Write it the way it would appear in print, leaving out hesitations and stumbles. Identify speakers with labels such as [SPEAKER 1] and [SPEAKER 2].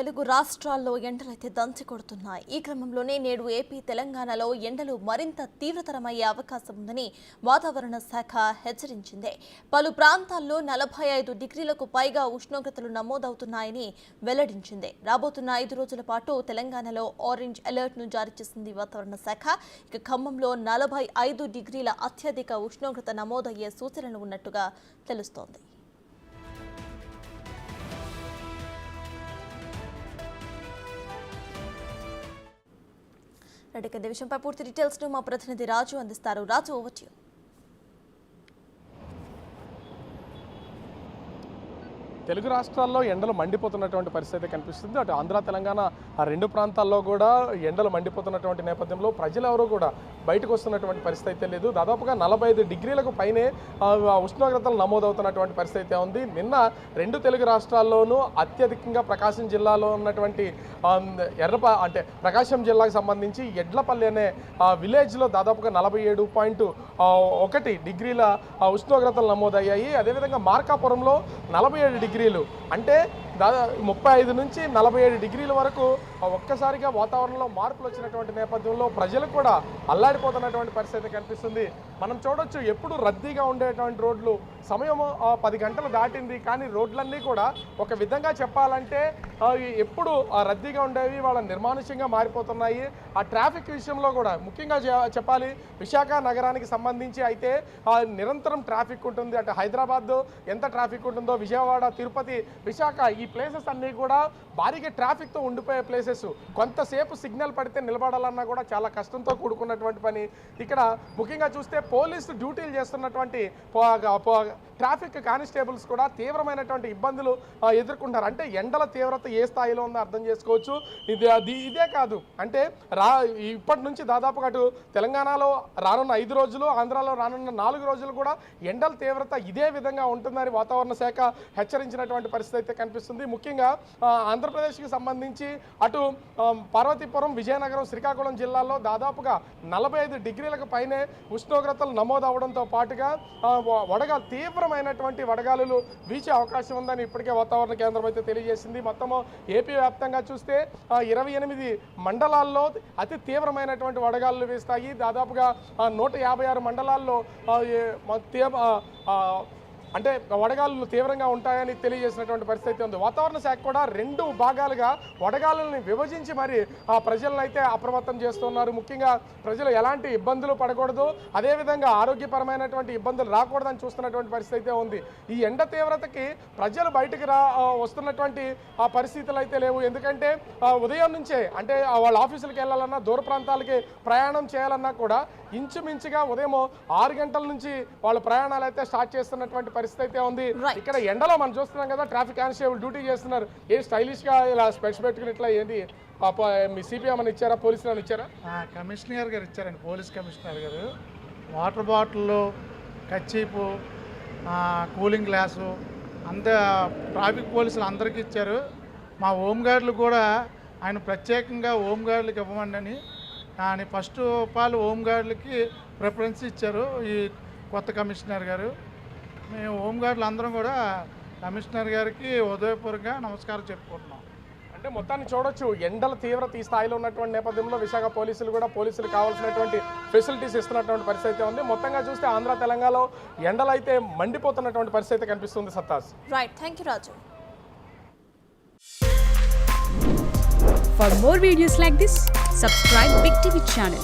[SPEAKER 1] తెలుగు రాష్ట్రాల్లో ఎండలైతే దంచి కొడుతున్నాయి. ఈ క్రమంలోనే నేడు ఏపీ, తెలంగాణలో ఎండలు మరింత తీవ్రతరమయ్యే అవకాశం ఉందని వాతావరణ శాఖ హెచ్చరించింది. పలు ప్రాంతాల్లో 45 డిగ్రీలకు పైగా ఉష్ణోగ్రతలు నమోదవుతున్నాయని వెల్లడించింది. రాబోతున్న 5 రోజుల పాటు తెలంగాణలో ఆరెంజ్ అలర్ట్ ను జారీ చేసింది వాతావరణ శాఖ. ఇక ఖమ్మంలో 45 డిగ్రీల అత్యధిక ఉష్ణోగ్రత నమోదయ్యే సూచనలు ఉన్నట్టుగా తెలుస్తోంది. ఇదే విషయంపై పూర్తి డీటెయిల్స్ ను మా ప్రతినిధి రాజు అందిస్తారు. రాజు, ఓవర్ టు యు.
[SPEAKER 2] తెలుగు రాష్ట్రాల్లో ఎండలు మండిపోతున్నటువంటి పరిస్థితి కనిపిస్తుంది. అటు ఆంధ్ర, తెలంగాణ ఆ రెండు ప్రాంతాల్లో కూడా ఎండలు మండిపోతున్నటువంటి నేపథ్యంలో ప్రజలు ఎవరూ కూడా బయటకు వస్తున్నటువంటి పరిస్థితి అయితే లేదు. దాదాపుగా 45 డిగ్రీలకు పైనే ఉష్ణోగ్రతలు నమోదవుతున్నటువంటి పరిస్థితి ఉంది. నిన్న రెండు తెలుగు రాష్ట్రాల్లోనూ అత్యధికంగా ప్రకాశం జిల్లాలో ఉన్నటువంటి ప్రకాశం జిల్లాకు సంబంధించి ఎడ్లపల్లి అనే విలేజ్లో దాదాపుగా 47.1 డిగ్రీల ఉష్ణోగ్రతలు నమోదయ్యాయి. అదేవిధంగా మార్కాపురంలో 47 డిగ్రీలు, అంటే 35 నుంచి 47 డిగ్రీల వరకు ఒక్కసారిగా వాతావరణంలో మార్పులు వచ్చినటువంటి నేపథ్యంలో ప్రజలు కూడా అల్లాడిపోతున్నటువంటి పరిస్థితి కనిపిస్తుంది. మనం చూడొచ్చు, ఎప్పుడు రద్దీగా ఉండేటువంటి రోడ్లు సమయం 10 గంటలు దాటింది, కానీ రోడ్లన్నీ కూడా ఒక విధంగా చెప్పాలంటే ఎప్పుడు రద్దీగా ఉండేవి వాళ్ళ నిర్మానుష్యంగా మారిపోతున్నాయి. ఆ ట్రాఫిక్ విషయంలో కూడా ముఖ్యంగా చెప్పాలి, విశాఖ నగరానికి సంబంధించి అయితే నిరంతరం ట్రాఫిక్ ఉంటుంది. అటు హైదరాబాద్ ఎంత ట్రాఫిక్ ఉంటుందో, విజయవాడ, తిరుపతి, విశాఖ ఈ ప్లేసెస్ అన్నీ కూడా భారీగా ట్రాఫిక్తో ఉండిపోయే ప్లేసెస్. కొంతసేపు సిగ్నల్ పడితే నిలబడాలన్నా కూడా చాలా కష్టంతో కూడుకున్నటువంటి పని. ఇక్కడ ముఖ్యంగా చూస్తే పోలీసు డ్యూటీలు చేస్తున్నటువంటి ట్రాఫిక్ కానిస్టేబుల్స్ కూడా తీవ్రమైనటువంటి ఇబ్బందులు ఎదుర్కొంటారు. అంటే ఎండల తీవ్రత ఏ స్థాయిలో ఉందో అర్థం చేసుకోవచ్చు. ఇదే కాదు, అంటే ఇప్పటి నుంచి దాదాపుగా అటు తెలంగాణలో రానున్న 5 రోజులు, ఆంధ్రాలో రానున్న 4 రోజులు కూడా ఎండల తీవ్రత ఇదే విధంగా ఉంటుందని వాతావరణ శాఖ హెచ్చరించినటువంటి పరిస్థితి అయితే కనిపిస్తుంది. ముఖ్యంగా ఆంధ్రప్రదేశ్కి సంబంధించి అటు పార్వతీపురం, విజయనగరం, శ్రీకాకుళం జిల్లాల్లో దాదాపుగా 45 డిగ్రీలకు పైనే ఉష్ణోగ్రతలు నమోదవడంతో పాటుగా తీవ్రమైనటువంటి వడగాలులు వీచే అవకాశం ఉందని ఇప్పటికే వాతావరణ కేంద్రం అయితే తెలియజేసింది. మొత్తము ఏపీ వ్యాప్తంగా చూస్తే 28 మండలాల్లో అతి తీవ్రమైనటువంటి వడగాలులు వీస్తాయి. దాదాపుగా 156 మండలాల్లో అంటే వడగాలులు తీవ్రంగా ఉంటాయని తెలియజేసినటువంటి పరిస్థితి ఉంది. వాతావరణ శాఖ కూడా 2 భాగాలుగా వడగాలుల్ని విభజించి మరి ప్రజలను అయితే అప్రమత్తం చేస్తున్నారు. ముఖ్యంగా ప్రజలు ఎలాంటి ఇబ్బందులు పడకూడదు, అదేవిధంగా ఆరోగ్యపరమైనటువంటి ఇబ్బందులు రాకూడదని చూస్తున్నటువంటి పరిస్థితి అయితే ఉంది. ఈ ఎండ తీవ్రతకి ప్రజలు బయటకు వస్తున్నటువంటి పరిస్థితులు అయితే లేవు. ఎందుకంటే ఉదయం నుంచే, అంటే వాళ్ళ ఆఫీసులకు వెళ్ళాలన్నా, దూర ప్రాంతాలకి ప్రయాణం చేయాలన్నా కూడా ఇంచుమించుగా ఉదయం 6 గంటల నుంచి వాళ్ళ ప్రయాణాలు అయితే స్టార్ట్ చేస్తున్నటువంటి పరిస్థితి అయితే ఉంది. ఇక్కడ ఎండలో మనం చూస్తున్నాం కదా, ట్రాఫిక్ కానిస్టేబుల్ డ్యూటీ చేస్తున్నారు. ఏం స్టైలిష్ గా ఇలా స్పెట్స్ పెట్టుకుని ఇట్లా ఏంటి మీ సిపిఎం అని ఇచ్చారా, పోలీసులు అని ఇచ్చారా?
[SPEAKER 3] కమిషనర్ గారు ఇచ్చారండి, పోలీస్ కమిషనర్ గారు. వాటర్ బాటిల్, కచ్చీపు, కూలింగ్ గ్లాసు అంత ట్రాఫిక్ పోలీసులు అందరికీ ఇచ్చారు. మా హోంగార్డులు కూడా ఆయన ప్రత్యేకంగా హోంగార్డులకు ఇవ్వమండి అని కానీ ఫస్ట్ ఆఫ్ ఆల్ హోంగార్డులకి ప్రిఫరెన్స్ ఇచ్చారు ఈ కొత్త కమిషనర్ గారు. మేము హోంగార్డులు అందరం కూడా కమిషనర్ గారికి హృదయపూర్వకంగా నమస్కారం చెప్పుకుంటున్నాం.
[SPEAKER 2] అంటే మొత్తాన్ని చూడొచ్చు, ఎండల తీవ్రత ఈ స్థాయిలో ఉన్నటువంటి నేపథ్యంలో విశాఖ పోలీసులు కూడా పోలీసులు కావాల్సినటువంటి ఫెసిలిటీస్ ఇస్తున్నటువంటి పరిస్థితి ఉంది. మొత్తంగా చూస్తే ఆంధ్ర, తెలంగాణలో ఎండలు అయితే మండిపోతున్నటువంటి పరిస్థితి కనిపిస్తుంది. సత్తాస్.
[SPEAKER 1] Right, thank you Raju.
[SPEAKER 4] For more videos like this, subscribe Big TV channel.